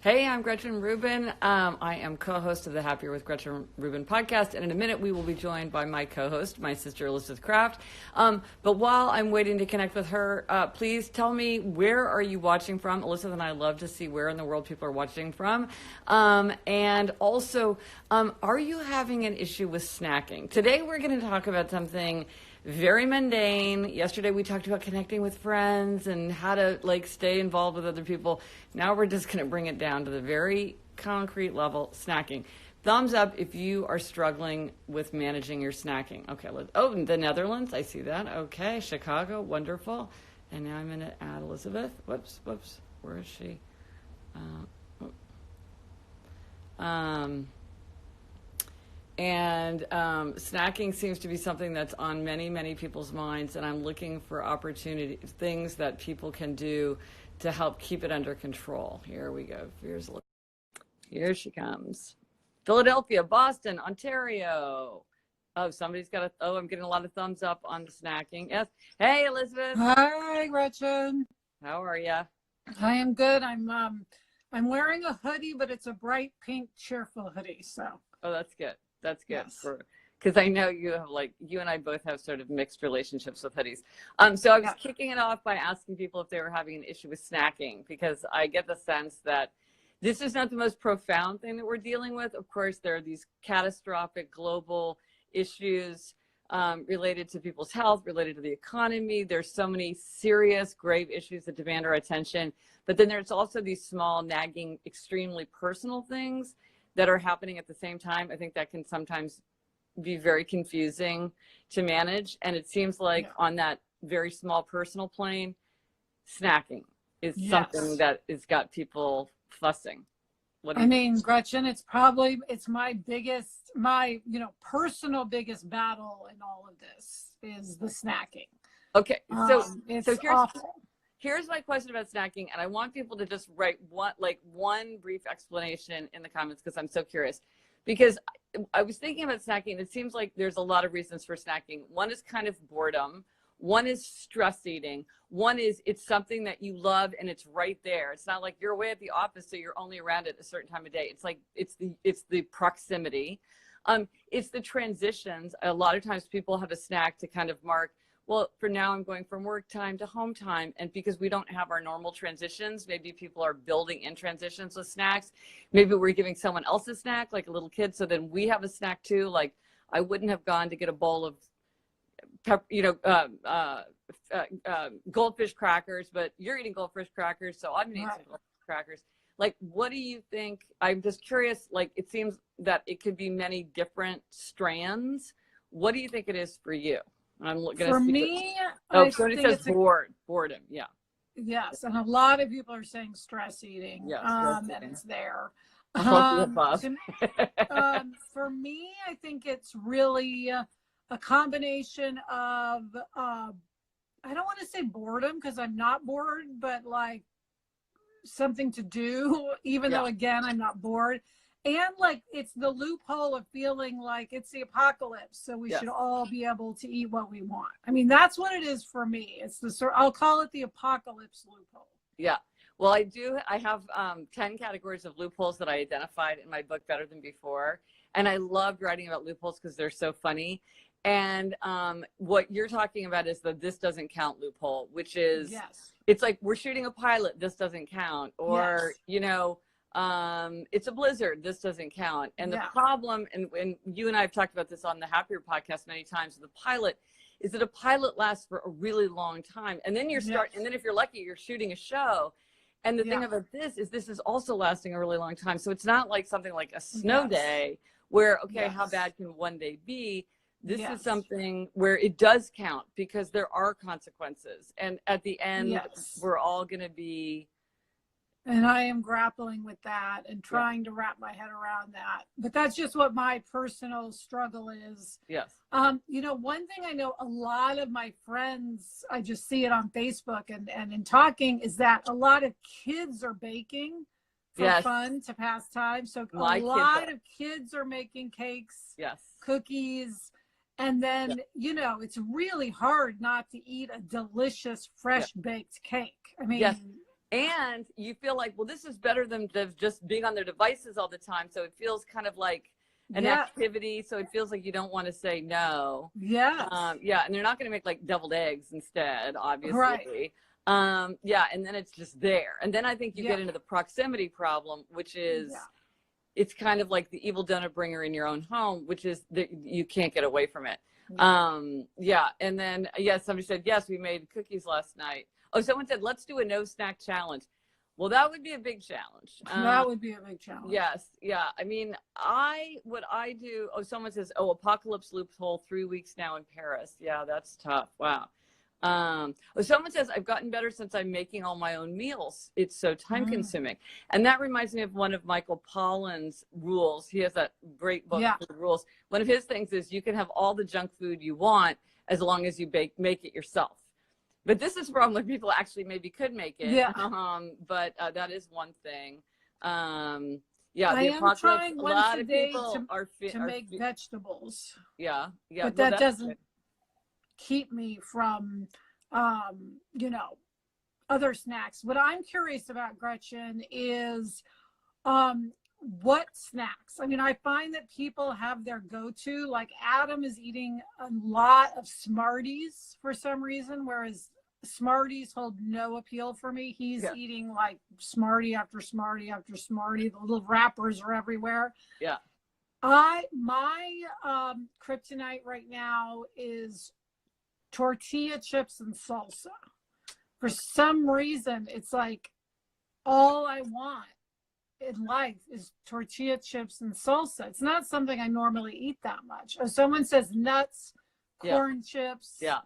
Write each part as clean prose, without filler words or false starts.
Hey, I'm Gretchen Rubin. I am co-host of the Happier with Gretchen Rubin podcast, and in a minute we will be joined by my co-host, my sister Elizabeth Kraft. But while I'm waiting to connect with her, please tell me, where are you watching from? Elizabeth and I love to see where in the world people are watching from. And also, are you having an issue with snacking? Today we're going to talk about something very mundane. Yesterday we talked about connecting with friends and how to stay involved with other people. Now we're just going to bring it down to the very concrete level, snacking. Thumbs up if you are struggling with managing your snacking. Okay, the Netherlands, I see that. Okay, Chicago, wonderful. And now I'm going to add Elizabeth. Whoops, where is she? And snacking seems to be something that's on many, many people's minds, and I'm looking for things that people can do to help keep it under control. Here we go. Here she comes. Philadelphia, Boston, Ontario. Oh, I'm getting a lot of thumbs up on the snacking. Yes. Hey, Elizabeth. Hi, Gretchen. How are you? I am good. I'm wearing a hoodie, but it's a bright pink, cheerful hoodie. So. Oh, that's good. That's good. Yes. Because I know you and I both have sort of mixed relationships with hoodies. So I was kicking it off by asking people if they were having an issue with snacking, because I get the sense that this is not the most profound thing that we're dealing with. Of course, there are these catastrophic global issues related to people's health, related to the economy. There's so many serious, grave issues that demand our attention. But then there's also these small, nagging, extremely personal things that are happening at the same time. I think that can sometimes be very confusing to manage. And it seems like on that very small personal plane, snacking is something that has got people fussing. Gretchen, it's my personal biggest battle in all of this is the snacking. Okay, it's here's awful. Here's my question about snacking, and I want people to just write one brief explanation in the comments, because I'm so curious. Because I was thinking about snacking, it seems like there's a lot of reasons for snacking. One is kind of boredom. One is stress eating. One is it's something that you love and it's right there. It's not like you're away at the office, so you're only around it a certain time of day. It's like it's the proximity. It's the transitions. A lot of times people have a snack to kind of mark, well, for now I'm going from work time to home time. And because we don't have our normal transitions, maybe people are building in transitions with snacks. Maybe we're giving someone else a snack, like a little kid, so then we have a snack too. Like, I wouldn't have gone to get a bowl of goldfish crackers, but you're eating goldfish crackers, so I'm eating some goldfish crackers. Like, what do you think? I'm just curious, it seems that it could be many different strands. What do you think it is for you? I'm looking for me. Somebody says boredom. Yeah. Yes, and a lot of people are saying stress eating. Yes, and it's there. For me, I think it's really a combination of I don't want to say boredom, because I'm not bored, but something to do, even though again I'm not bored. And it's the loophole of feeling like it's the apocalypse, so we should all be able to eat what we want. That's what it is for me. It's I'll call it the apocalypse loophole. Yeah. Well, I have 10 categories of loopholes that I identified in my book, Better Than Before. And I loved writing about loopholes because they're so funny. And what you're talking about is the "this doesn't count" loophole, which is, it's like, we're shooting a pilot, this doesn't count. Or, it's a blizzard, this doesn't count. And the problem, and you and I have talked about this on the Happier podcast many times, the pilot is that a pilot lasts for a really long time. And then and then if you're lucky, you're shooting a show. And the thing about this is also lasting a really long time. So it's not like something like a snow day where, how bad can one day be? This is something where it does count, because there are consequences. And at the end, we're all going to be. And I am grappling with that and trying to wrap my head around that. But that's just what my personal struggle is. Yes. One thing I know, a lot of my friends, I just see it on Facebook and in talking, is that a lot of kids are baking for fun, to pass time. So a lot of kids are making cakes, cookies. And then, it's really hard not to eat a delicious, fresh baked cake. And you feel like, well, this is better than just being on their devices all the time. So it feels kind of like an activity. So it feels like you don't want to say no. Yes. Yeah. And they're not going to make like deviled eggs instead, obviously. Right. Yeah. And then it's just there. And then I think you get into the proximity problem, which is, it's kind of like the evil donut bringer in your own home, which is that you can't get away from it. Yeah. And then, somebody said, yes, we made cookies last night. Oh, someone said, let's do a no snack challenge. Well, that would be a big challenge. That would be a big challenge. Yes. Yeah. I mean, what I do, someone says, apocalypse loophole, 3 weeks now in Paris. Yeah, that's tough. Wow. Someone says, I've gotten better since I'm making all my own meals. It's so time consuming. And that reminds me of one of Michael Pollan's rules. He has that great book, for rules. One of his things is you can have all the junk food you want as long as you make it yourself. But this is a problem when people actually maybe could make it. Yeah. But that is one thing. Yeah. I am trying once a day to make vegetables. Yeah. Yeah. But that doesn't keep me from, other snacks. What I'm curious about, Gretchen, is what snacks? I mean, I find that people have their go-to, like Adam is eating a lot of Smarties for some reason, whereas Smarties hold no appeal for me. He's eating like Smartie after Smartie after Smartie. The little wrappers are everywhere. Yeah. My kryptonite right now is tortilla chips and salsa. For some reason, it's like all I want in life is tortilla chips and salsa. It's not something I normally eat that much. Or someone says nuts, corn chips. Yeah.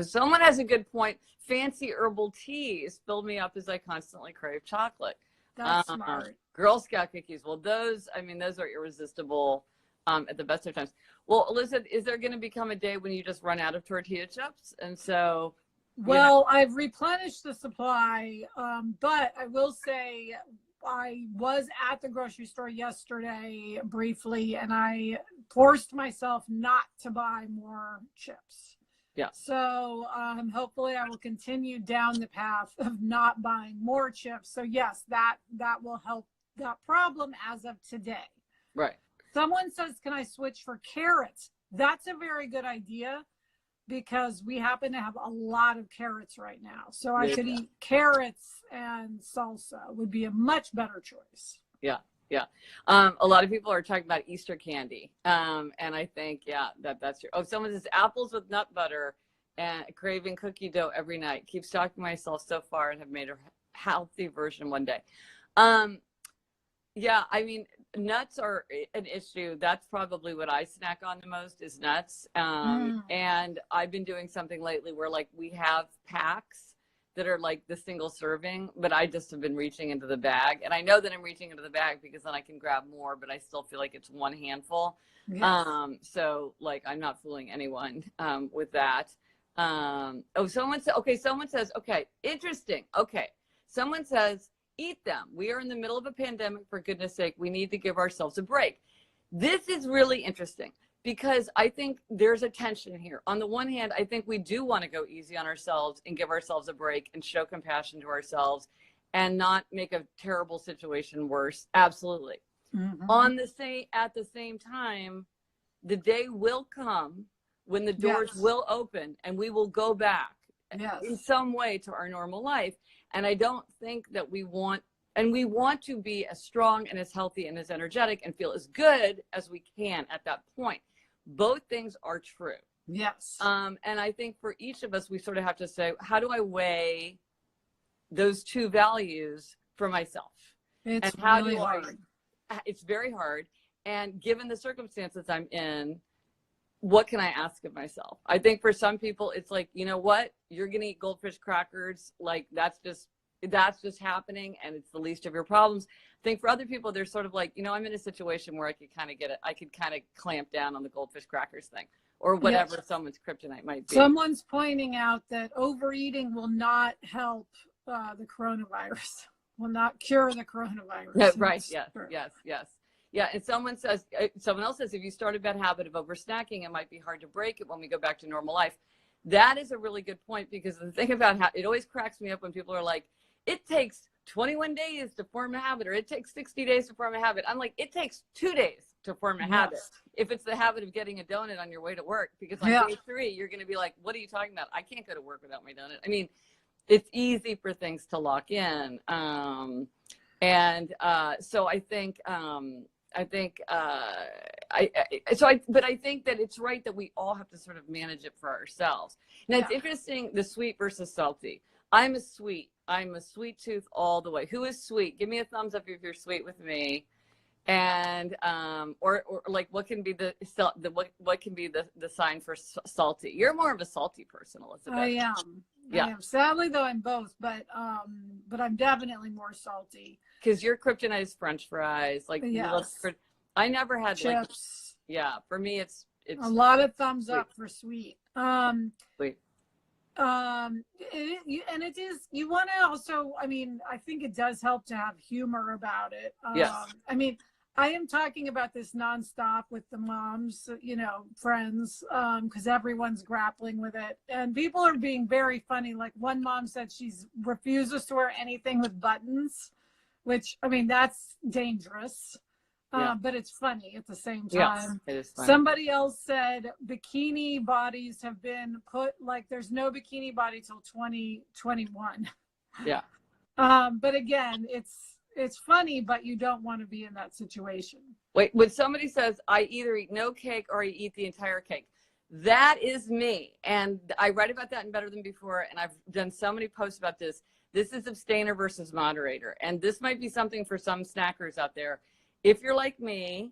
Someone has a good point. Fancy herbal teas fill me up as I constantly crave chocolate. That's smart. Girl Scout cookies. Well, those are irresistible at the best of times. Well, Elizabeth, is there going to become a day when you just run out of tortilla chips? And so, well, I've replenished the supply, but I will say I was at the grocery store yesterday briefly, and I forced myself not to buy more chips. Yeah. So hopefully I will continue down the path of not buying more chips. So yes, that will help that problem as of today. Right. Someone says, can I switch for carrots? That's a very good idea because we happen to have a lot of carrots right now. So I could eat carrots and salsa would be a much better choice. Yeah. Yeah. A lot of people are talking about Easter candy. And I think, that's true. Oh, someone says apples with nut butter and craving cookie dough every night. Keep stalking myself so far and have made a healthy version one day. Yeah, I mean, nuts are an issue. That's probably what I snack on the most is nuts. And I've been doing something lately where like we have packs that are like the single serving, but I just have been reaching into the bag. And I know that I'm reaching into the bag because then I can grab more, but I still feel like it's one handful. Yes. So like, I'm not fooling anyone with that. Someone says, okay, interesting. Okay. Someone says, eat them. We are in the middle of a pandemic, for goodness sake. We need to give ourselves a break. This is really interesting. Because I think there's a tension here. On the one hand, I think we do want to go easy on ourselves and give ourselves a break and show compassion to ourselves and not make a terrible situation worse. Absolutely. At the same time, the day will come when the doors will open and we will go back in some way to our normal life. And I don't think that we want to be as strong and as healthy and as energetic and feel as good as we can at that point. Both things are true. Yes. And I think for each of us, we sort of have to say, how do I weigh those two values for myself? It's really hard. It's very hard. And given the circumstances I'm in, what can I ask of myself? I think for some people, it's like, you know what? You're going to eat goldfish crackers. Like that's just happening and it's the least of your problems. I think for other people, they're sort of like, I'm in a situation where I could kind of clamp down on the goldfish crackers thing or whatever someone's kryptonite might be. Someone's pointing out that overeating will not help the coronavirus, will not cure the coronavirus. No, right. Yes. Yeah. And someone else says, if you start a bad habit of over snacking, it might be hard to break it when we go back to normal life. That is a really good point, because the thing about how it always cracks me up when people are like, it takes 21 days to form a habit, or it takes 60 days to form a habit. I'm like, it takes 2 days to form a habit. If it's the habit of getting a donut on your way to work, because on day 3, you're going to be like, what are you talking about? I can't go to work without my donut. I mean, it's easy for things to lock in. So I think, but I think that it's right that we all have to sort of manage it for ourselves. Now, it's interesting, the sweet versus salty. I'm a sweet tooth all the way. Who is sweet? Give me a thumbs up if you're sweet with me. And or like, what can be the sign for salty? You're more of a salty person, Elizabeth. I am. Yeah. I am. Sadly, though, I'm both, but I'm definitely more salty. Because your kryptonite is French fries. Like, I never had chips. For me, it's a lot of thumbs up for sweet. Sweet. It is, you want to also, I mean, I think it does help to have humor about it. I mean, I am talking about this nonstop with the moms, friends, because everyone's grappling with it, and people are being very funny. Like, one mom said she's refuses to wear anything with buttons, which, I mean, that's dangerous. But it's funny at the same time. It is funny. Somebody else said bikini bodies have been put, like, there's no bikini body till 2021. Yeah. But again, it's funny, but you don't want to be in that situation. Wait, when somebody says, I either eat no cake or I eat the entire cake, that is me. And I write about that in Better Than Before, and I've done so many posts about this. This is abstainer versus moderator. And this might be something for some snackers out there. If you're like me,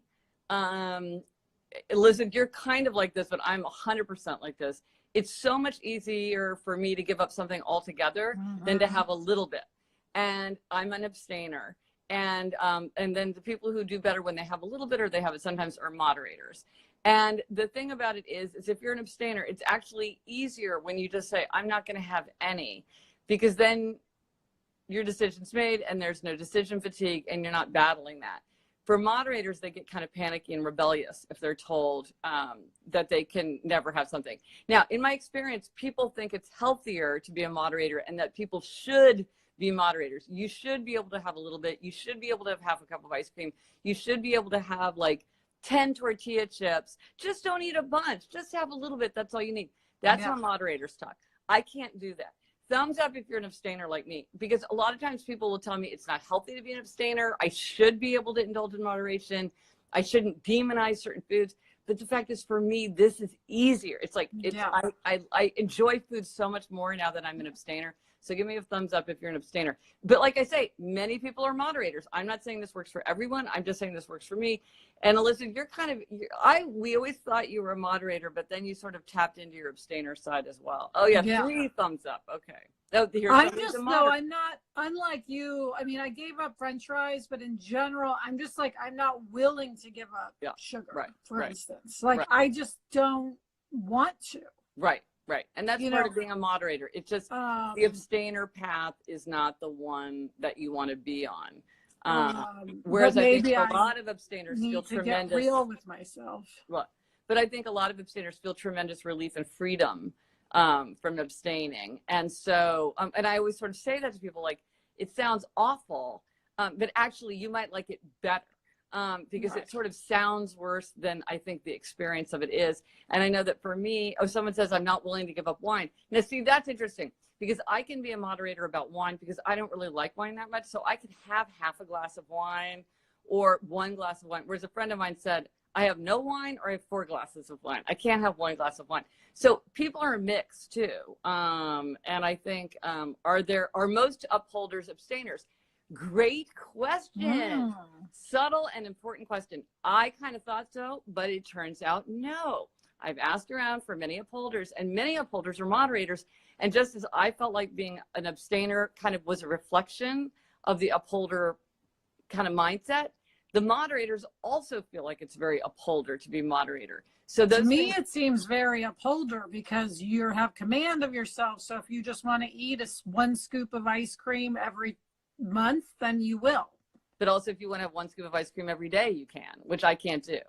Elizabeth, you're kind of like this, but I'm 100% like this. It's so much easier for me to give up something altogether than to have a little bit. And I'm an abstainer. And then the people who do better when they have a little bit or they have it sometimes are moderators. And the thing about it is if you're an abstainer, it's actually easier when you just say, I'm not going to have any, because then your decision's made and there's no decision fatigue and you're not battling that. For moderators, they get kind of panicky and rebellious if they're told that they can never have something. Now, in my experience, people think it's healthier to be a moderator and that people should be moderators. You should be able to have a little bit. You should be able to have half a cup of ice cream. You should be able to have like 10 tortilla chips. Just don't eat a bunch. Just have a little bit. That's all you need. That's how moderators talk. I can't do that. Thumbs up if you're an abstainer like me, because a lot of times people will tell me it's not healthy to be an abstainer. I should be able to indulge in moderation. I shouldn't demonize certain foods. But the fact is, for me, this is easier. It's like, I enjoy food so much more now that I'm an abstainer. So give me a thumbs up if you're an abstainer. But like I say, many people are moderators. I'm not saying this works for everyone. I'm just saying this works for me. And Alyssa, you're kind of, we always thought you were a moderator, but then you sort of tapped into your abstainer side as well. Oh yeah. 3 thumbs up. Okay. I'm not, unlike you. I mean, I gave up French fries, but in general, I'm just like, I'm not willing to give up sugar, for instance. Like, I just don't want to. Right. And that's part of being a moderator. It's just the abstainer path is not the one that you want to be on. Whereas I think a lot of abstainers feel tremendous. Get real with myself. Well, but I think a lot of abstainers feel tremendous relief and freedom from abstaining. And so, and I always sort of say that to people, like, it sounds awful, but actually you might like it better. Because it sort of sounds worse than I think the experience of it is. And I know that for me, someone says I'm not willing to give up wine. Now, see, that's interesting, because I can be a moderator about wine because I don't really like wine that much. So I could have half a glass of wine or 1 glass of wine. Whereas a friend of mine said, I have no wine or I have 4 glasses of wine. I can't have 1 glass of wine. So people are mixed too. And I think, are most upholders abstainers? Great question. Subtle and important question. I kind of thought so, but it turns out no. I've asked around for many upholders, and many upholders are moderators. And just as I felt like being an abstainer kind of was a reflection of the upholder kind of mindset, the moderators also feel like it's very upholder to be moderator. So to me, it seems very upholder because you have command of yourself. So if you just want to eat 1 scoop of ice cream every month, then you will. But also, if you want to have 1 scoop of ice cream every day, you can, which I can't do,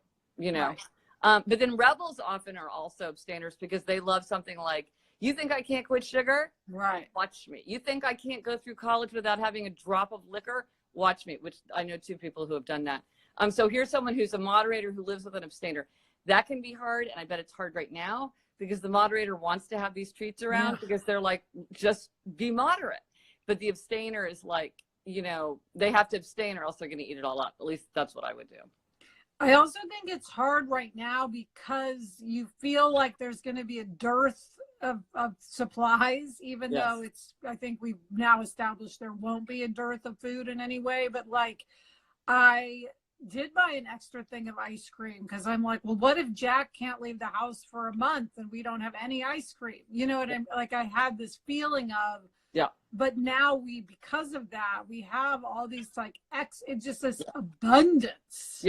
But then rebels often are also abstainers because they love something like, You think I can't quit sugar? Right. Watch me. You think I can't go through college without having a drop of liquor? Watch me, which I know 2 people who have done that. So here's someone who's a moderator who lives with an abstainer. That can be hard, and I bet it's hard right now because the moderator wants to have these treats around because they're like, just be moderate. But the abstainer is like, you know, they have to abstain or else they're going to eat it all up. At least that's what I would do. I also think it's hard right now because you feel like there's going to be a dearth of supplies, even though I think we've now established there won't be a dearth of food in any way. But like, I did buy an extra thing of ice cream because I'm like, well, what if Jack can't leave the house for a month and we don't have any ice cream? You know what I'm like? I had this feeling of, but now because of that, we have all these like it's just this abundance.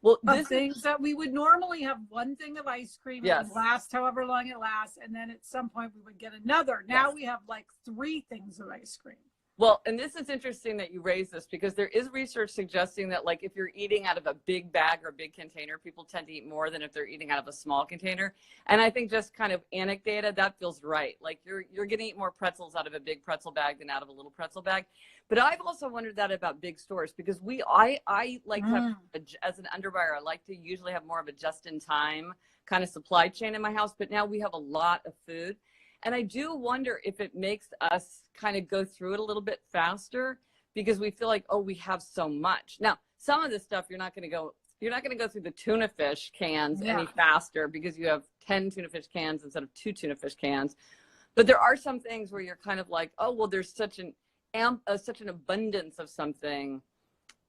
Well, of things that we would normally have one thing of ice cream, it would last however long it lasts, and then at some point we would get another. Now we have like 3 things of ice cream. Well, and this is interesting that you raise this because there is research suggesting that like if you're eating out of a big bag or a big container, people tend to eat more than if they're eating out of a small container. And I think just kind of anecdata, that feels right. Like you're going to eat more pretzels out of a big pretzel bag than out of a little pretzel bag. But I've also wondered that about big stores because I like to have, as an underbuyer, I like to usually have more of a just-in-time kind of supply chain in my house. But now we have a lot of food. And I do wonder if it makes us kind of go through it a little bit faster because we feel like, oh, we have so much. Now, some of this stuff you're not going to go through the tuna fish cans any faster because you have 10 tuna fish cans instead of 2 tuna fish cans. But there are some things where you're kind of like, oh, well, there's such an abundance of something.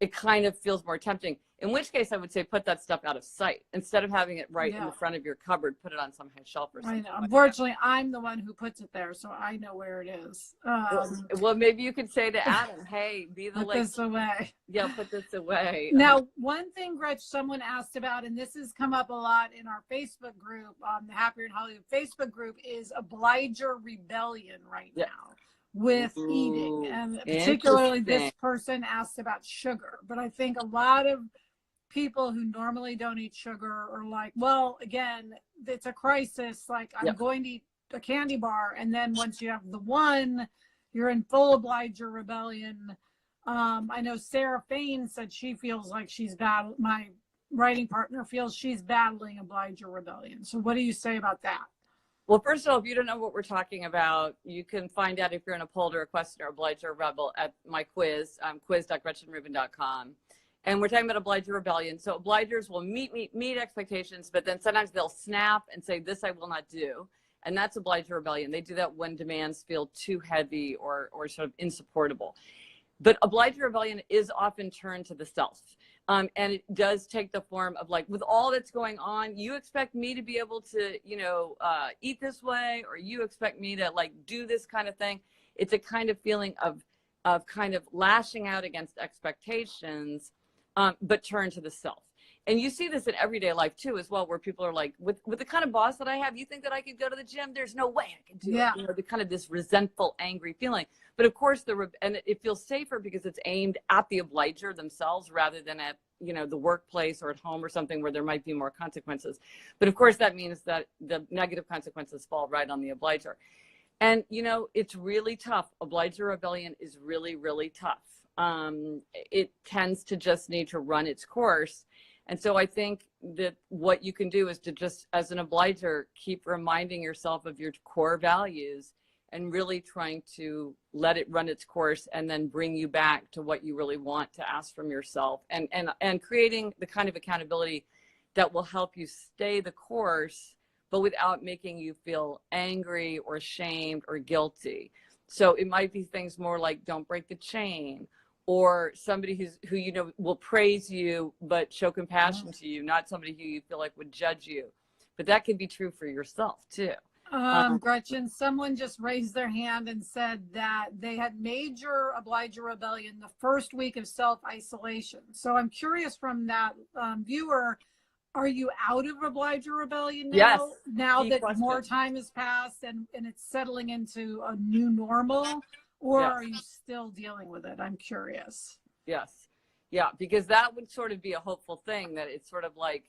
It kind of feels more tempting. In which case, I would say put that stuff out of sight instead of having it right in the front of your cupboard. Put it on some high shelf or something. I know. Unfortunately, I'm the one who puts it there, so I know where it is. Well, maybe you could say to Adam, "Hey, be the put this away." Yeah, put this away. Now, one thing, Gretch, someone asked about, and this has come up a lot in our Facebook group, the Happier in Hollywood Facebook group, is obligor rebellion right now with eating, and particularly this person asked about sugar. But I think a lot of people who normally don't eat sugar are like, well, again, it's a crisis. Like, I'm going to eat a candy bar, and then once you have the one, you're in full obligor rebellion. I know Sarah Fain said she feels like my writing partner feels she's battling obligor rebellion. So what do you say about that? Well, first of all, if you don't know what we're talking about, you can find out if you're in a poll or a question or obligor rebel at my quiz, quiz.gretchenrubin.com. And we're talking about obligor rebellion. So obligors will meet expectations, but then sometimes they'll snap and say, this I will not do. And that's obligor rebellion. They do that when demands feel too heavy or sort of insupportable. But obligor rebellion is often turned to the self. And it does take the form of like, with all that's going on, you expect me to be able to, eat this way, or you expect me to like do this kind of thing. It's a kind of feeling of kind of lashing out against expectations, but turn to the self. And you see this in everyday life too, as well, where people are like, with the kind of boss that I have, you think that I could go to the gym? There's no way I can do it. The kind of this resentful, angry feeling. But of course, and it feels safer because it's aimed at the obligor themselves rather than at, the workplace or at home or something where there might be more consequences. But of course, that means that the negative consequences fall right on the obligor. And, it's really tough. Obligor rebellion is really, really tough. It tends to just need to run its course. And so I think that what you can do is to just, as an obligor, keep reminding yourself of your core values and really trying to let it run its course and then bring you back to what you really want to ask from yourself, and creating the kind of accountability that will help you stay the course, but without making you feel angry or ashamed or guilty. So it might be things more like, don't break the chain, or somebody who will praise you but show compassion to you, not somebody who you feel like would judge you. But that can be true for yourself too. Gretchen, someone just raised their hand and said that they had major obligor rebellion the first week of self-isolation. So I'm curious from that viewer, are you out of obligor rebellion now? Yes. Now that more time has passed and it's settling into a new normal? Or are you still dealing with it? I'm curious. Yes. Yeah, because that would sort of be a hopeful thing, that it's sort of like,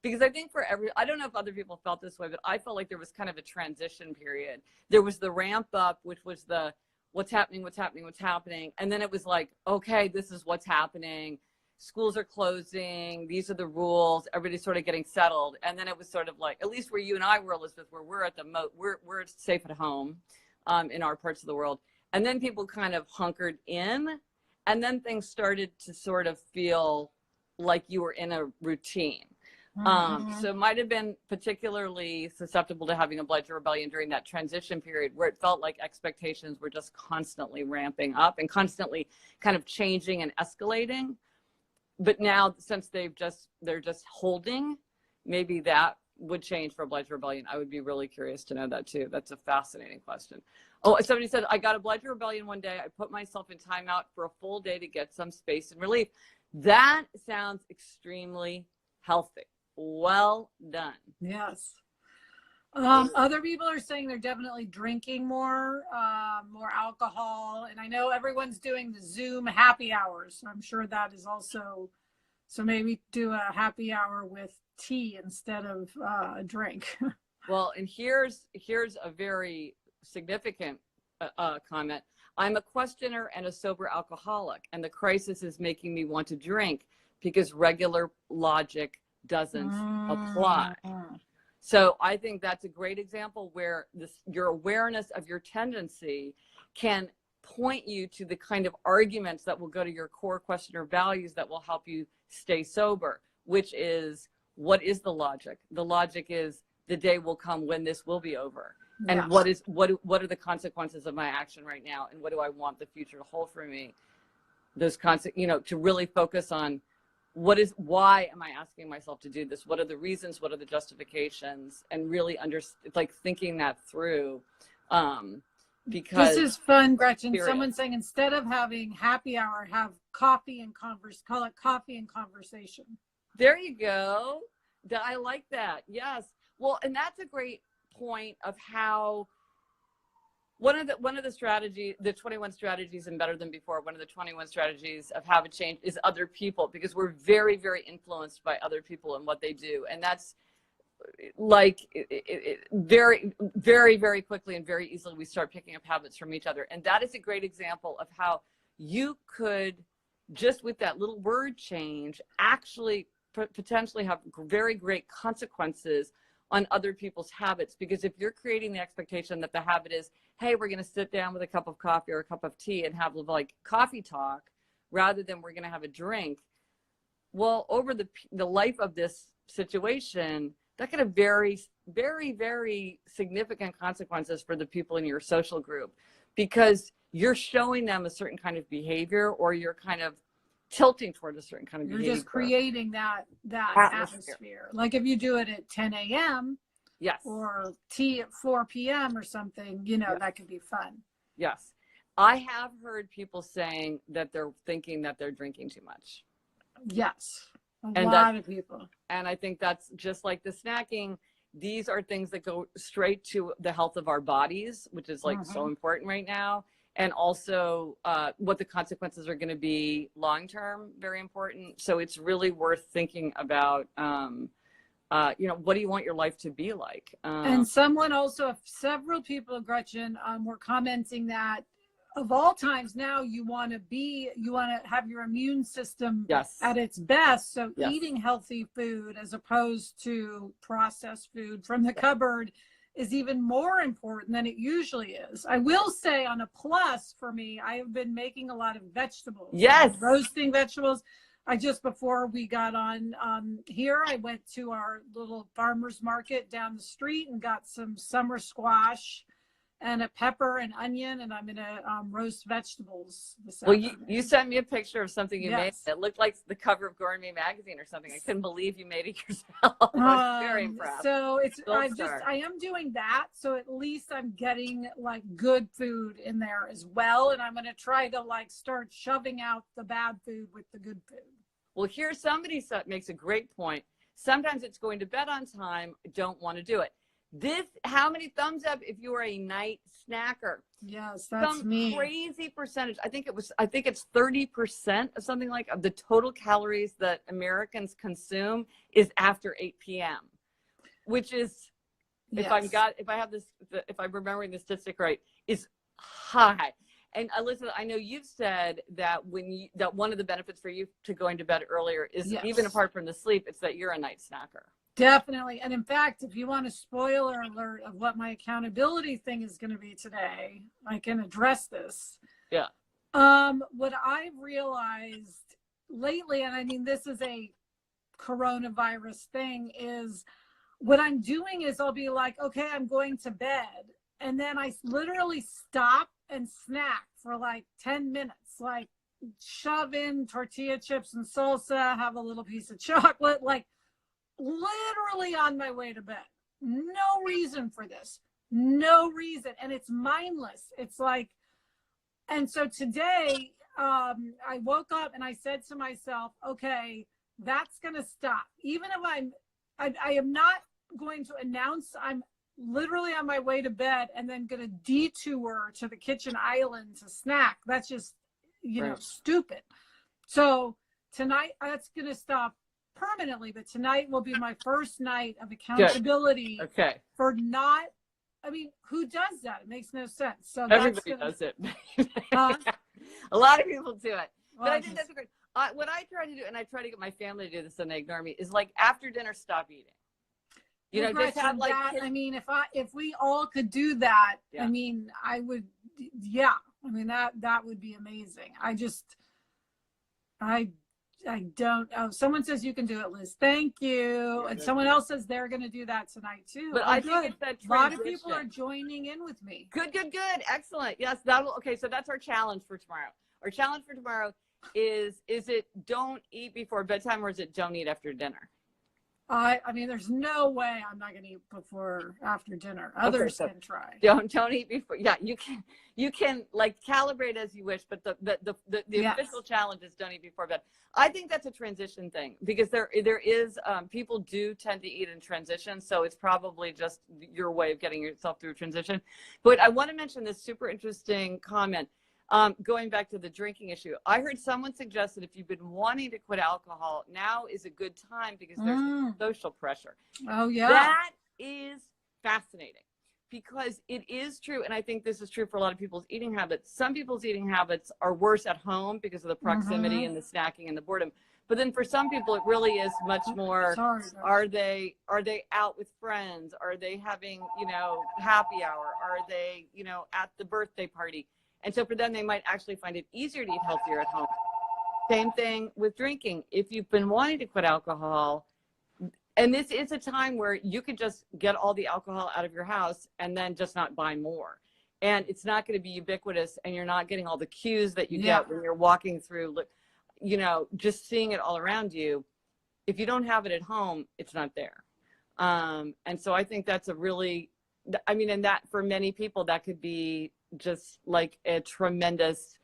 Because I think I don't know if other people felt this way, but I felt like there was kind of a transition period. There was the ramp up, which was the what's happening. And then it was like, okay, this is what's happening. Schools are closing. These are the rules. Everybody's sort of getting settled. And then it was sort of like, at least where you and I were, Elizabeth, where we're at we're safe at home in our parts of the world. And then people kind of hunkered in, and then things started to sort of feel like you were in a routine. So it might have been particularly susceptible to having obligor rebellion during that transition period where it felt like expectations were just constantly ramping up and constantly kind of changing and escalating. But now, since they're just holding, maybe that would change for obligor rebellion. I would be really curious to know that too. That's a fascinating question. Oh, somebody said, I got obligor rebellion one day. I put myself in timeout for a full day to get some space and relief. That sounds extremely healthy. Well done. Yes. Other people are saying they're definitely drinking more alcohol. And I know everyone's doing the Zoom happy hours. So I'm sure that is also, so maybe do a happy hour with tea instead of a drink. Well, and here's a very significant comment. I'm a questioner and a sober alcoholic, and the crisis is making me want to drink because regular logic doesn't apply. So I think that's a great example where your awareness of your tendency can point you to the kind of arguments that will go to your core question or values that will help you stay sober, which is, what is the logic? The logic is the day will come when this will be over. And yes. what are the consequences of my action right now? And what do I want the future to hold for me? Those to really focus on why am I asking myself to do this? What are the reasons? What are the justifications? And really thinking that through. Because this is fun, Gretchen. Someone's saying instead of having happy hour, have coffee and call it coffee and conversation. There you go. I like that. Yes. Well, and that's a great point of how one of the strategy, the 21 strategies and better than before, one of the 21 strategies of habit change is other people, because we're very, very influenced by other people and what they do. And that's like very, very, very quickly and very easily we start picking up habits from each other. And that is a great example of how you could, just with that little word change, actually potentially have very great consequences on other people's habits. Because if you're creating the expectation that the habit is, hey, we're going to sit down with a cup of coffee or a cup of tea and have like coffee talk rather than we're going to have a drink, well, over the life of this situation, that could have very, very, very significant consequences for the people in your social group, because you're showing them a certain kind of behavior, or you're kind of tilting toward a certain kind of behavior. You're just creating that atmosphere. Like if you do it at 10 a.m. Yes. Or tea at 4 p.m. or something, yes. That could be fun. Yes. I have heard people saying that they're thinking that they're drinking too much. Yes. A lot of people. And I think that's just like the snacking. These are things that go straight to the health of our bodies, which is like so important right now. And also what the consequences are going to be long-term, very important. So it's really worth thinking about, what do you want your life to be like? And someone also, several people, Gretchen, were commenting that of all times now you want to have your immune system at its best. So eating healthy food as opposed to processed food from the cupboard is even more important than it usually is. I will say, on a plus for me, I have been making a lot of vegetables. Yes. Roasting vegetables. Before we got on here, I went to our little farmer's market down the street and got some summer squash and a pepper and onion, and I'm going to roast vegetables this afternoon. You sent me a picture of something you made. It looked like the cover of Gourmet magazine or something. I couldn't believe you made it yourself. I was very impressed. So I am doing that. So at least I'm getting like good food in there as well. And I'm going to try to start shoving out the bad food with the good food. Well, here somebody makes a great point. Sometimes it's going to bed on time. Don't want to do it. How many thumbs up if you are a night snacker? Yes, that's Some me. crazy percentage. I think it's 30% of something like of the total calories that Americans consume is after 8 p.m., which is, Yes. if I'm remembering the statistic right, is high. And Elizabeth, I know you've said that that one of the benefits for you to going to bed earlier is, Yes, even apart from the sleep, it's that you're a night snacker. Definitely. And in fact, if you want a spoiler alert of what my accountability thing is going to be today, I can address this. Yeah. What I've realized lately, and I mean, this is a coronavirus thing, is what I'm doing is I'll be like, okay, I'm going to bed. And then I literally stop and snack for like 10 minutes, like shove in tortilla chips and salsa, have a little piece of chocolate, like literally on my way to bed. No reason for this. No reason. And it's mindless. It's like, and so today I woke up and I said to myself, okay, that's going to stop. Even if I am not going to announce I'm literally on my way to bed and then going to detour to the kitchen island to snack. That's just, stupid. So tonight that's going to stop permanently, but tonight will be my first night of accountability for not, I mean, who does that? It makes no sense. So everybody does it. A lot of people do it. But I think that's great. What I try to do, and I try to get my family to do this and they ignore me, is like after dinner, stop eating. Just have like that. I mean, if we all could do that, I mean, I would, I mean, that would be amazing. I don't. Oh, someone says you can do it, Liz. Thank you. And someone else says they're going to do that tonight too. But I think it's that a lot of people are joining in with me. Good. Excellent. Yes, okay. So that's our challenge for tomorrow. Our challenge for tomorrow is it don't eat before bedtime, or is it don't eat after dinner? I mean, there's no way I'm not going to eat before after dinner. Others can try. Don't eat before. Yeah, you can like calibrate as you wish, but the official challenge is don't eat before bed. I think that's a transition thing, because there is people do tend to eat in transition, so it's probably just your way of getting yourself through transition. But I want to mention this super interesting comment. Going back to the drinking issue, I heard someone suggest that if you've been wanting to quit alcohol, now is a good time because there's social pressure. Oh, yeah. That is fascinating, because it is true, and I think this is true for a lot of people's eating habits. Some people's eating habits are worse at home because of the proximity and the snacking and the boredom. But then for some people, it really is much more, are they out with friends? Are they having, happy hour? Are they, at the birthday party? And so for them, they might actually find it easier to eat healthier at home. Same thing with drinking. If you've been wanting to quit alcohol, and this is a time where you could just get all the alcohol out of your house and then just not buy more. And it's not going to be ubiquitous, and you're not getting all the cues that you get when you're walking through, just seeing it all around you. If you don't have it at home, it's not there. And so I think that's and that for many people, that could be just like a tremendous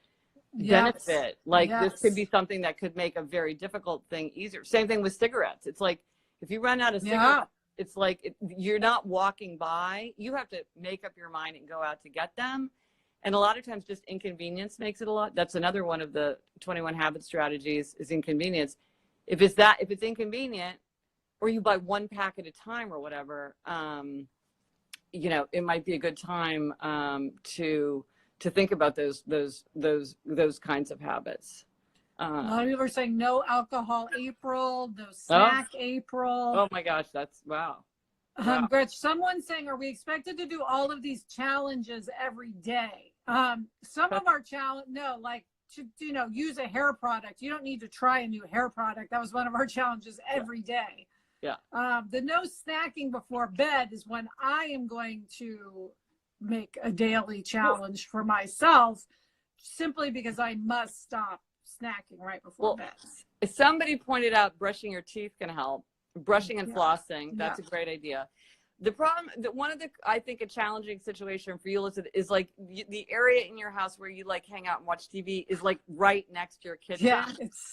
benefit. This could be something that could make a very difficult thing easier. Same thing with cigarettes. It's like, if you run out of cigarettes, it's like you're not walking by. You have to make up your mind and go out to get them. And a lot of times just inconvenience makes it a lot. That's another one of the 21 habit strategies, is inconvenience. If it's inconvenient, or you buy one pack at a time or whatever, it might be a good time to think about those kinds of habits. A lot of people are saying no alcohol April, no snack April. Oh my gosh, that's wow. Gretch, someone's saying, are we expected to do all of these challenges every day? Some of our to use a hair product. You don't need to try a new hair product. That was one of our challenges every day. Yeah. The no snacking before bed is when I am going to make a daily challenge for myself, simply because I must stop snacking right before bed. Somebody pointed out brushing your teeth can help. Brushing and flossing, that's a great idea. The problem, one of the, I think a challenging situation for you, Elizabeth, is like the area in your house where you like hang out and watch TV is like right next to your kitchen. Yeah,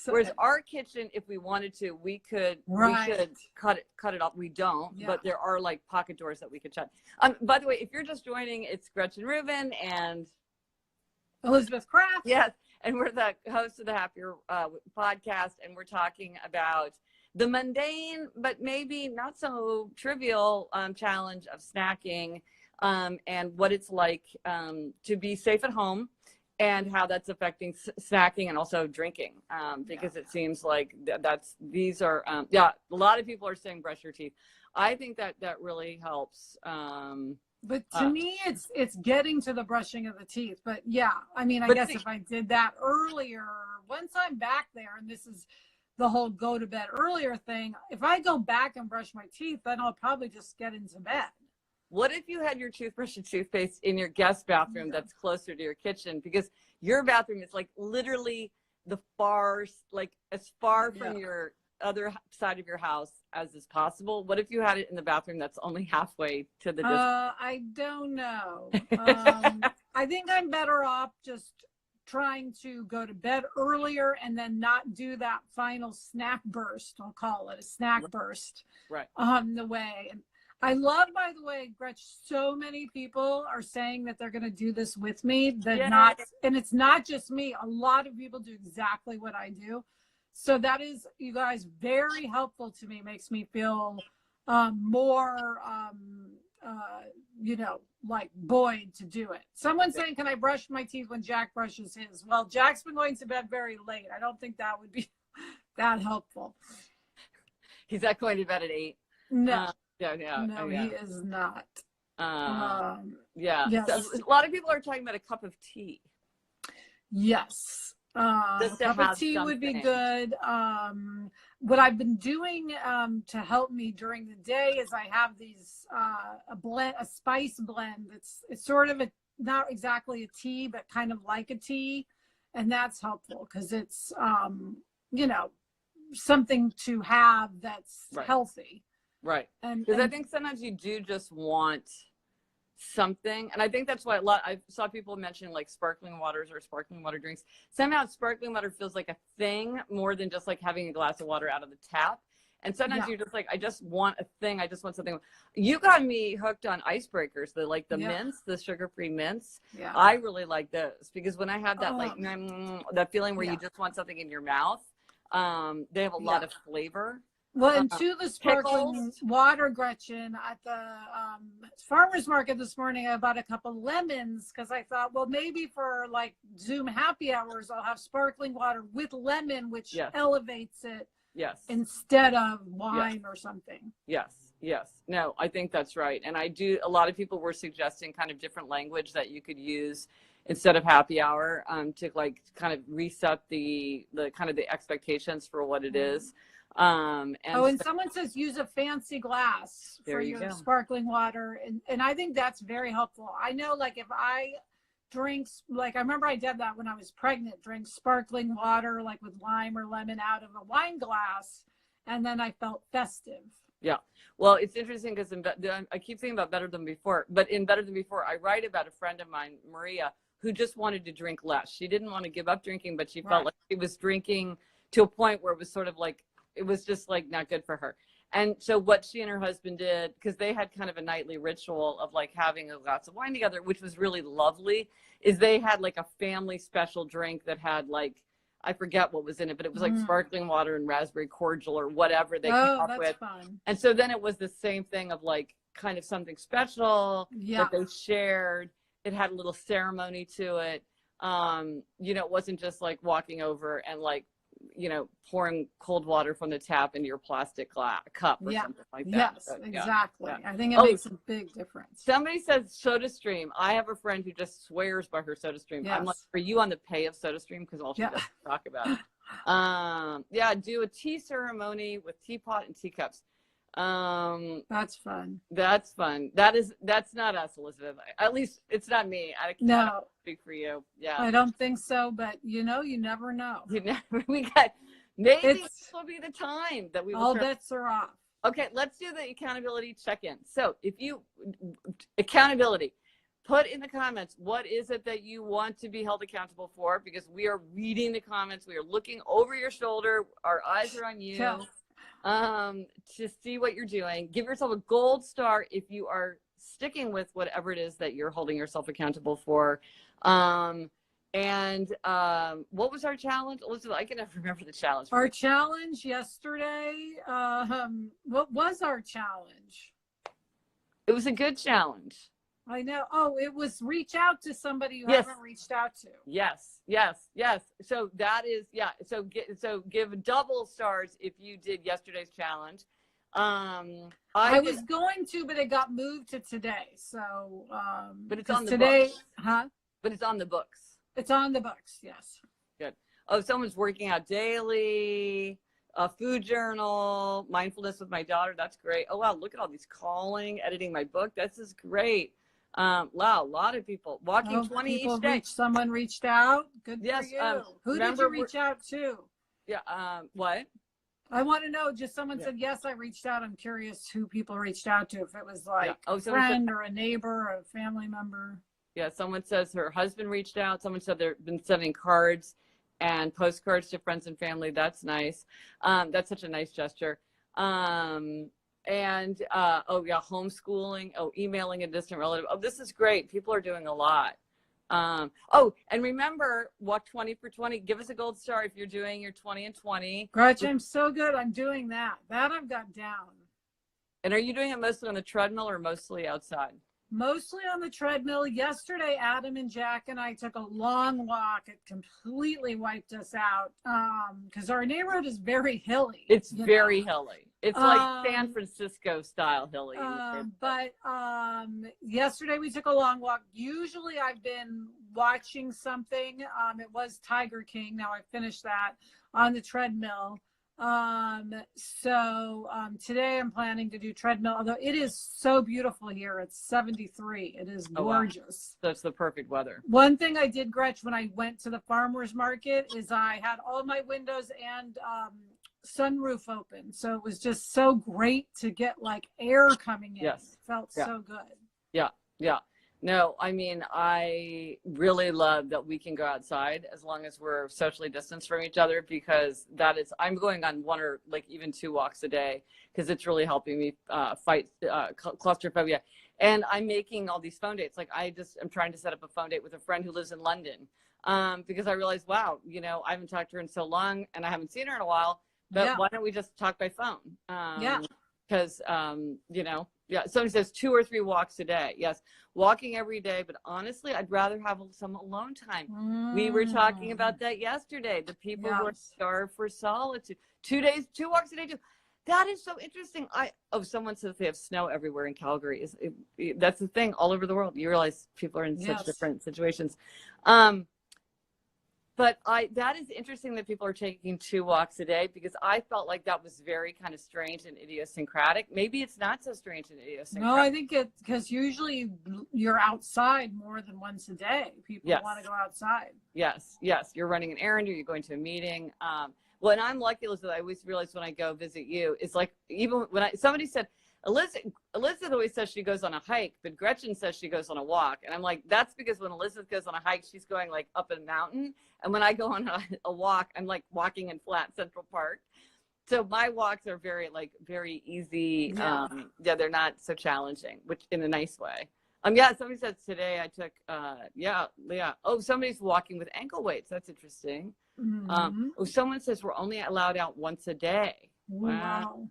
Whereas our kitchen, if we wanted to, we could cut it off. We don't, but there are like pocket doors that we could shut. By the way, if you're just joining, it's Gretchen Rubin and Elizabeth Kraft. Yes, and we're the hosts of the Happier podcast, and we're talking about the mundane, but maybe not so trivial challenge of snacking, and what it's like to be safe at home, and how that's affecting snacking and also drinking, because it seems like these are a lot of people are saying brush your teeth. I think that really helps. But to me, it's getting to the brushing of the teeth. But yeah, I mean, I guess if I did that earlier, once I'm back there, and this is the whole go to bed earlier thing, if I go back and brush my teeth, then I'll probably just get into bed. What if you had your toothbrush and toothpaste in your guest bathroom that's closer to your kitchen? Because your bathroom is like literally the like as far from your other side of your house as is possible. What if you had it in the bathroom that's only halfway to the distance? I don't know. I think I'm better off just trying to go to bed earlier and then not do that final snack burst. I'll call it a snack burst on the way. And I love, by the way, Gretchen, so many people are saying that they're going to do this with me. And it's not just me. A lot of people do exactly what I do. So that is, you guys, very helpful to me. Makes me feel more, like buoyed to do it. Someone's saying, can I brush my teeth when Jack brushes his? Well, Jack's been going to bed very late. I don't think that would be that helpful. He's not going to bed at 8. No. No, he is not. Yes. So a lot of people are talking about a cup of tea. Yes. A cup of tea would be good. What I've been doing to help me during the day is I have these a spice blend. It's sort of not exactly a tea, but kind of like a tea, and that's helpful because it's something to have that's healthy. Right. Because I think sometimes you do just want something, and I think that's why I saw people mentioning like sparkling waters or sparkling water drinks. Somehow sparkling water feels like a thing more than just like having a glass of water out of the tap. And sometimes you're just like, I just want a thing. I just want something. You got me hooked on icebreakers, the mints, the sugar-free mints. Yeah. I really like those because when I have that that feeling where you just want something in your mouth, they have a lot of flavor. Well, and to the sparkling water, Gretchen, at the farmer's market this morning, I bought a couple of lemons because I thought, well, maybe for like Zoom happy hours, I'll have sparkling water with lemon, which elevates it instead of wine or something. Yes. No, I think that's right. And a lot of people were suggesting kind of different language that you could use instead of happy hour to like kind of reset the kind of the expectations for what it is. And someone says use a fancy glass for your sparkling water, and I think that's very helpful. I know, like if I drink, like I remember I did that when I was pregnant, drank sparkling water like with lime or lemon out of a wine glass, and then I felt festive. Yeah, well, it's interesting because I keep thinking about Better Than Before, but in Better Than Before, I write about a friend of mine, Maria, who just wanted to drink less. She didn't want to give up drinking, but she felt like she was drinking to a point where it was sort of like, it was just like not good for her. And so what she and her husband did, because they had kind of a nightly ritual of like having a glass of wine together, which was really lovely, is they had like a family special drink that had like, I forget what was in it, but it was like sparkling water and raspberry cordial or whatever they came up with. Fun. And so then it was the same thing of like kind of something special that they shared. It had a little ceremony to it. It wasn't just like walking over and like, pouring cold water from the tap into your plastic cup or something like that. Yes, exactly. I think it makes a big difference. Somebody says SodaStream. I have a friend who just swears by her SodaStream. I'm like, are you on the pay of SodaStream? Because all she does is talk about it. Do a tea ceremony with teapot and teacups. That's fun. That's fun. That's not us, Elizabeth. At least it's not me. I can't speak for you. Yeah. I don't think so, but you never know. Maybe this will be the time that we will all bets are off. Okay, let's do the accountability check-in. So if you, accountability, put in the comments, what is it that you want to be held accountable for? Because we are reading the comments. We are looking over your shoulder. Our eyes are on you to see what you're doing. Give yourself a gold star if you are sticking with whatever it is that you're holding yourself accountable for. What was our challenge? Elizabeth, I can never remember the challenge. Our challenge yesterday, what was our challenge? It was a good challenge. I know. Oh, it was reach out to somebody you haven't reached out to. Yes. So that is, So give double stars if you did yesterday's challenge. I was going to, but it got moved to today. So, but it's on the today, books. huh? But it's on the books. It's on the books. Yes. Good. Oh, someone's working out daily. A food journal, mindfulness with my daughter. That's great. Oh, wow. Look at all these calling, editing my book. This is great. Wow. A lot of people walking 20 each day. Someone reached out. Good for you. Who did you reach out to? Yeah. What? I want to know. Just someone said, yes, I reached out. I'm curious who people reached out to. If it was like a friend or a neighbor or a family member. Yeah. Someone says her husband reached out. Someone said they've been sending cards and postcards to friends and family. That's nice. That's such a nice gesture. Homeschooling. Oh, emailing a distant relative. Oh, this is great. People are doing a lot. And remember, walk 20 for 20. Give us a gold star if you're doing your 20 and 20. Gretchen, I'm so good. I'm doing that. That I've got down. And are you doing it mostly on the treadmill or mostly outside? Mostly on the treadmill. Yesterday, Adam and Jack and I took a long walk. It completely wiped us out because our neighborhood is very hilly. It's very hilly. It's like San Francisco style hilly. But yesterday we took a long walk. Usually I've been watching something. It was Tiger King. Now I finished that on the treadmill. Today I'm planning to do treadmill, although it is so beautiful here. It's 73. It is gorgeous. Wow. That's the perfect weather. One thing I did, Gretch, when I went to the farmer's market is I had all my windows and sunroof open. So it was just so great to get like air coming in. Yes. It felt so good. Yeah. No, I mean, I really love that we can go outside as long as we're socially distanced from each other, because I'm going on one or like even 2 walks a day because it's really helping me fight claustrophobia. And I'm making all these phone dates. Like I'm trying to set up a phone date with a friend who lives in London because I realized, wow, I haven't talked to her in so long and I haven't seen her in a while, but why don't we just talk by phone? Because, somebody says 2 or 3 walks a day. Yes, walking every day. But honestly, I'd rather have some alone time. We were talking about that yesterday. The people who are starved for solitude. 2 walks a day too. That is so interesting. Someone says they have snow everywhere in Calgary. That's the thing all over the world. You realize people are in such different situations. But that is interesting that people are taking 2 walks a day, because I felt like that was very kind of strange and idiosyncratic. Maybe it's not so strange and idiosyncratic. No, I think because usually you're outside more than once a day. People want to go outside. Yes. You're running an errand or you're going to a meeting. And I'm lucky, Elizabeth, I always realize when I go visit you, it's like, even when somebody said, Elizabeth always says she goes on a hike, but Gretchen says she goes on a walk. And I'm like, that's because when Elizabeth goes on a hike, she's going like up a mountain. And when I go on a walk, I'm like walking in flat Central Park. So my walks are very easy. They're not so challenging, which in a nice way. Somebody said today I took, Oh, somebody's walking with ankle weights. That's interesting. Mm-hmm. Someone says we're only allowed out once a day. Wow.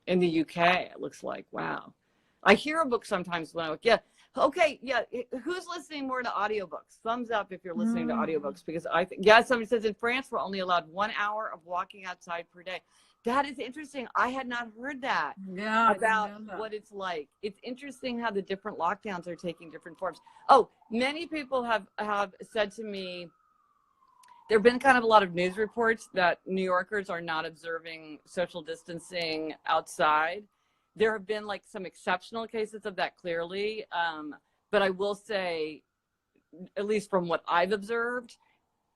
In the UK, it looks like. Wow. I hear a book sometimes when who's listening more to audiobooks? Thumbs up if you're listening to audiobooks, because I think somebody says in France we're only allowed 1 hour of walking outside per day. That is interesting. I had not heard that about what it's like. It's interesting how the different lockdowns are taking different forms. Many people have said to me, there have been kind of a lot of news reports that New Yorkers are not observing social distancing outside. There have been like some exceptional cases of that, clearly. But I will say, at least from what I've observed,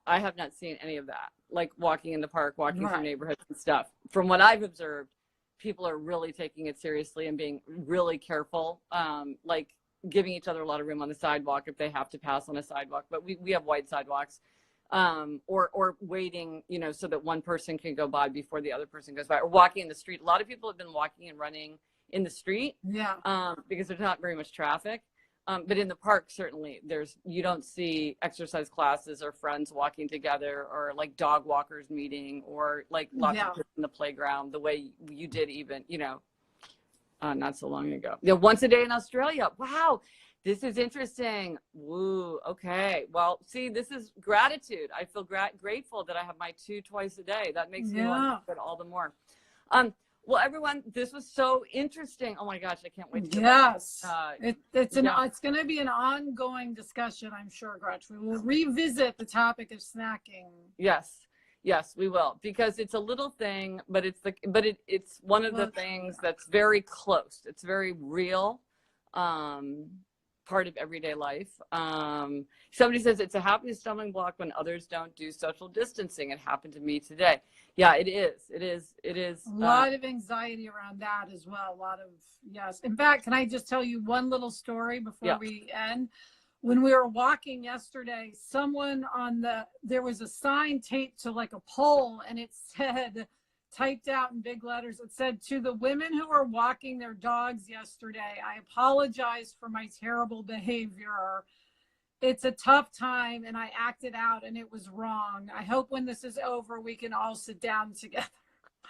I have not seen any of that. Like walking in the park, walking through neighborhoods and stuff. From what I've observed, people are really taking it seriously and being really careful, like giving each other a lot of room on the sidewalk if they have to pass on a sidewalk. But we have wide sidewalks, or waiting, you know, so that one person can go by before the other person goes by, or walking in the street. A lot of people have been walking and running in the street, because there's not very much traffic. But in the park, certainly you don't see exercise classes or friends walking together, or like dog walkers meeting, or like lots of kids in the playground the way you did even, you know, not so long ago. Yeah, once a day in Australia. Wow, this is interesting. Woo, okay. Well, see, this is gratitude. I feel grateful that I have my 2 twice a day. That makes me want to do it all the more. Well, everyone, this was so interesting. Oh my gosh, I can't wait to it's going to be an ongoing discussion, I'm sure, Gretch. We will revisit the topic of snacking. Yes, we will, because it's a little thing, but it's one of the things that's very close. It's very real, part of everyday life. Somebody says it's a happy stumbling block when others don't do social distancing. It happened to me today. Yeah, it is. A lot of anxiety around that as well. A lot of, yes. In fact, can I just tell you one little story before we end? When we were walking yesterday, there was a sign taped to like a pole, and it said, typed out in big letters, it said, "To the women who were walking their dogs yesterday, I apologize for my terrible behavior. It's a tough time and I acted out and it was wrong. I hope when this is over, we can all sit down together."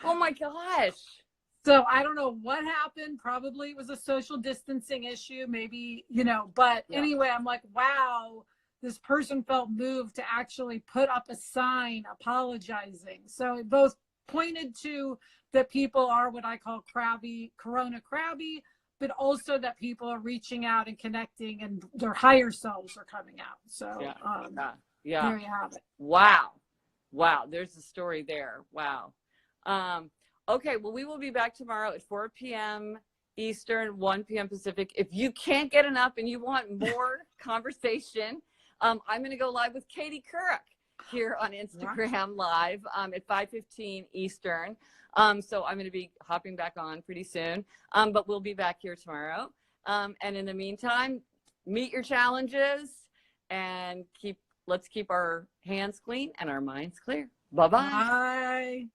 Oh my gosh. So I don't know what happened. Probably it was a social distancing issue, maybe, you know, but anyway, I'm like, wow, this person felt moved to actually put up a sign apologizing. So it both pointed to that people are what I call corona crabby, but also that people are reaching out and connecting, and their higher selves are coming out. So there you have it. Wow. There's the story there. Wow. Okay, well, we will be back tomorrow at 4 p.m. Eastern, 1 p.m. Pacific. If you can't get enough and you want more conversation, I'm going to go live with Katie Couric here on Instagram Live at 5:15 Eastern. So I'm going to be hopping back on pretty soon, but we'll be back here tomorrow. And in the meantime, meet your challenges and let's keep our hands clean and our minds clear. Bye-bye. Bye.